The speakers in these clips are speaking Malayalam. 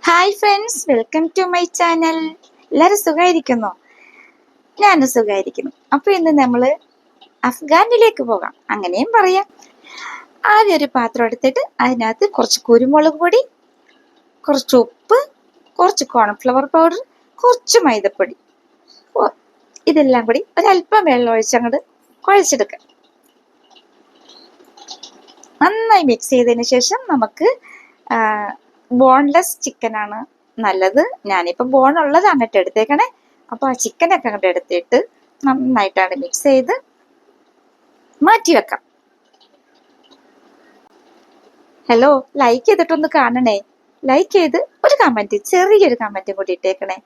Hi friends, welcome to my channel. എല്ലാവരും സുഖമായിരിക്കുന്നോ? ഞാനും സുഖമായിരിക്കുന്നു. അപ്പോൾ ഇന്ന് നമ്മൾ അഫ്ഗാനിലേക്ക് പോകാം, അങ്ങനെയും പറയാം. ആദ്യം ഒരു പാത്രം എടുത്തിട്ട് അതിനകത്ത് കുറച്ച് കുരുമുളക് പൊടി, കുറച്ച് ഉപ്പ്, കുറച്ച് കോൺഫ്ലവർ പൗഡർ, കുറച്ച് മൈദപ്പൊടി, ഇതെല്ലാം കൂടി ഒരല്പം വെള്ളം ഒഴിച്ചങ്ങോട്ട് കുഴച്ചെടുക്കാം. നന്നായി മിക്സ് ചെയ്തതിന് ശേഷം നമുക്ക് ബോൺലെസ് ചിക്കനാണ് നല്ലത്. ഞാനിപ്പോൾ ബോൺ ഉള്ളതാണ് കേട്ടോ എടുത്തേക്കണേ. അപ്പോൾ ആ ചിക്കനൊക്കെ അങ്ങോട്ട് എടുത്തിട്ട് നന്നായിട്ടാണ് മിക്സ് ചെയ്ത് മാറ്റി വെക്കാം. ഹലോ, ലൈക്ക് ചെയ്തിട്ടൊന്ന് കാണണേ. ലൈക്ക് ചെയ്ത് ഒരു കമൻറ്റ്, ചെറിയൊരു കമൻറ്റും കൂടി ഇട്ടേക്കണേ.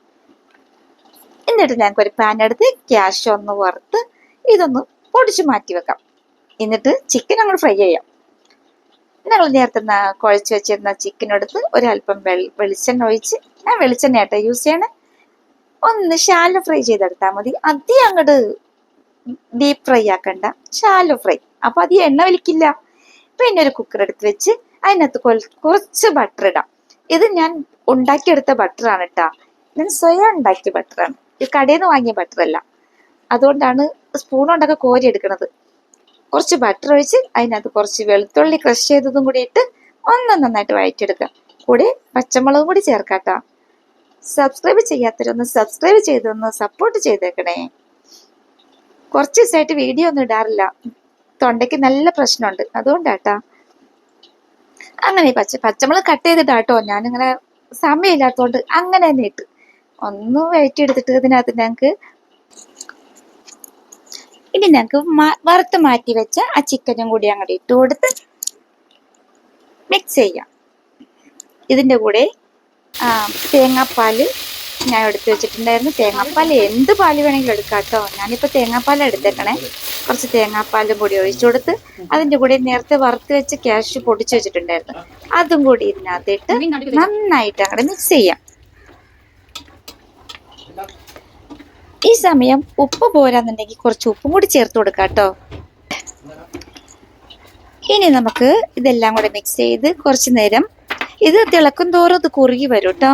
എന്നിട്ട് ഞങ്ങൾക്ക് ഒരു പാൻ എടുത്ത് ക്യാഷ് ഒന്ന് വറുത്ത് ഇതൊന്ന് പൊടിച്ച് മാറ്റി വെക്കാം. എന്നിട്ട് ചിക്കൻ അങ്ങോട്ട് ഫ്രൈ ചെയ്യാം. ഞങ്ങൾ നേരത്തെ കുഴച്ച് വെച്ചിരുന്ന ചിക്കൻ എടുത്ത് ഒരല്പം വെളിച്ചെണ്ണ ഒഴിച്ച്, ഞാൻ വെളിച്ചെണ്ണ ആട്ടോ യൂസ് ചെയ്യണേ, ഒന്ന് ഷാലോ ഫ്രൈ ചെയ്തെടുത്താൽ മതി. അധികം അങ്ങോട്ട് ഡീപ്പ് ഫ്രൈ ആക്കണ്ട, ഷാലോ ഫ്രൈ. അപ്പൊ അധികം എണ്ണ വലിക്കില്ല. പിന്നെ ഒരു കുക്കർ എടുത്ത് വെച്ച് അതിനകത്ത് കുറച്ച് ബട്ടർ ഇടാം. ഇത് ഞാൻ ഉണ്ടാക്കിയെടുത്ത ബട്ടറാണ് കേട്ടാ. ഞാൻ സ്വയം ഉണ്ടാക്കിയ ബട്ടറാണ്, ഇത് കടയിൽ നിന്ന് വാങ്ങിയ ബട്ടറല്ല. അതുകൊണ്ടാണ് സ്പൂൺ കൊണ്ടൊക്കെ കോരി എടുക്കണത്. കുറച്ച് ബട്ടർ ഒഴിച്ച് അതിനകത്ത് കുറച്ച് വെളുത്തുള്ളി ക്രഷ് ചെയ്തതും കൂടി ഇട്ട് ഒന്ന് നന്നായിട്ട് വഴറ്റിയെടുക്കാം. കൂടെ പച്ചമുളകും കൂടി ചേർക്കാട്ടോ. സബ്സ്ക്രൈബ് ചെയ്യാത്തവരൊന്ന് സബ്സ്ക്രൈബ് ചെയ്തൊന്ന് സപ്പോർട്ട് ചെയ്തേക്കണേ. കുറച്ച് ദിവസമായിട്ട് വീഡിയോ ഒന്നും ഇടാറില്ല, തൊണ്ടയ്ക്ക് നല്ല പ്രശ്നമുണ്ട്, അതുകൊണ്ടാട്ടാ. അങ്ങനെ പച്ചമുളക് കട്ട് ചെയ്തിട്ടാട്ടോ, ഞാനിങ്ങനെ സമയമില്ലാത്തതുകൊണ്ട് അങ്ങനെ തന്നെ ഇട്ട് ഒന്ന് വഴറ്റിയെടുത്തിട്ട് ഇതിനകത്ത് ഇനി ഞങ്ങൾക്ക് വറുത്ത് മാറ്റി വെച്ച ആ ചിക്കനും കൂടി അങ്ങോട്ട് ഇട്ട് കൊടുത്ത് മിക്സ് ചെയ്യാം. ഇതിൻ്റെ കൂടെ തേങ്ങാപ്പാല് ഞാൻ എടുത്ത് വെച്ചിട്ടുണ്ടായിരുന്നു. തേങ്ങാപ്പാൽ എന്ത് പാല് വേണമെങ്കിലും എടുക്കാം കേട്ടോ. ഞാനിപ്പോൾ തേങ്ങാപ്പാലാണ് എടുത്തേക്കണേ. കുറച്ച് തേങ്ങാപ്പാലും കൂടി ഒഴിച്ചു കൊടുത്ത് അതിൻ്റെ കൂടെ നേരത്തെ വറുത്ത് വെച്ച് ക്യാഷ് പൊടിച്ച് വെച്ചിട്ടുണ്ടായിരുന്നു, അതും കൂടി ഇതിനകത്തിട്ട് നന്നായിട്ട് അങ്ങോട്ട് മിക്സ് ചെയ്യാം. ഈ സമയം ഉപ്പ് പോരാന്നുണ്ടെങ്കിൽ കുറച്ച് ഉപ്പും കൂടി ചേർത്ത് കൊടുക്കാം കേട്ടോ. ഇനി നമുക്ക് ഇതെല്ലാം കൂടെ മിക്സ് ചെയ്ത് കുറച്ച് നേരം, ഇത് തിളക്കും തോറും ഇത് കുറുകി വരും കേട്ടോ.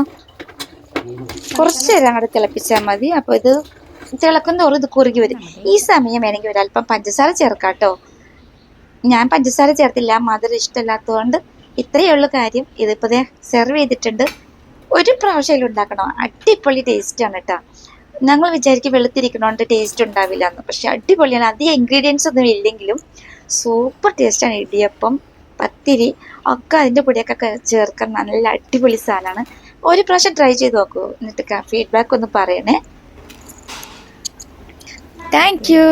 കുറച്ച് നേരം അങ്ങോട്ട് തിളപ്പിച്ചാൽ മതി. അപ്പോൾ ഇത് തിളക്കും തോറും ഇത് കുറുകി വരും. ഈ സമയം വേണമെങ്കിൽ ഒരല്പം പഞ്ചസാര ചേർക്കാം കേട്ടോ. ഞാൻ പഞ്ചസാര ചേർത്തില്ല, മധുരം ഇഷ്ടമില്ലാത്തതുകൊണ്ട്. ഇത്രയേ ഉള്ളൂ കാര്യം. ഇതിപ്പോൾ സെർവ് ചെയ്തിട്ടുണ്ട്. ഒരു പ്രാവശ്യം ഉണ്ടാക്കണം, അടിപൊളി ടേസ്റ്റാണ് കേട്ടോ. ഞങ്ങൾ വിചാരിക്കും വെളുത്തിരിക്കണോണ്ട് ടേസ്റ്റ് ഉണ്ടാവില്ല എന്ന്, പക്ഷെ അടിപൊളിയാണ്. അധികം ഇൻഗ്രീഡിയൻസ് ഒന്നും ഇല്ലെങ്കിലും സൂപ്പർ ടേസ്റ്റാണ്. ഇടിയപ്പം, പത്തിരി ഒക്കെ അതിൻ്റെ പൊടിയൊക്കെ ചേർക്കാൻ നല്ല അടിപൊളി സാധനമാണ്. ഒരു പ്രാവശ്യം ട്രൈ ചെയ്ത് നോക്കൂ, എന്നിട്ട് ഫീഡ്ബാക്ക് ഒന്ന് പറയണേ. Thank you.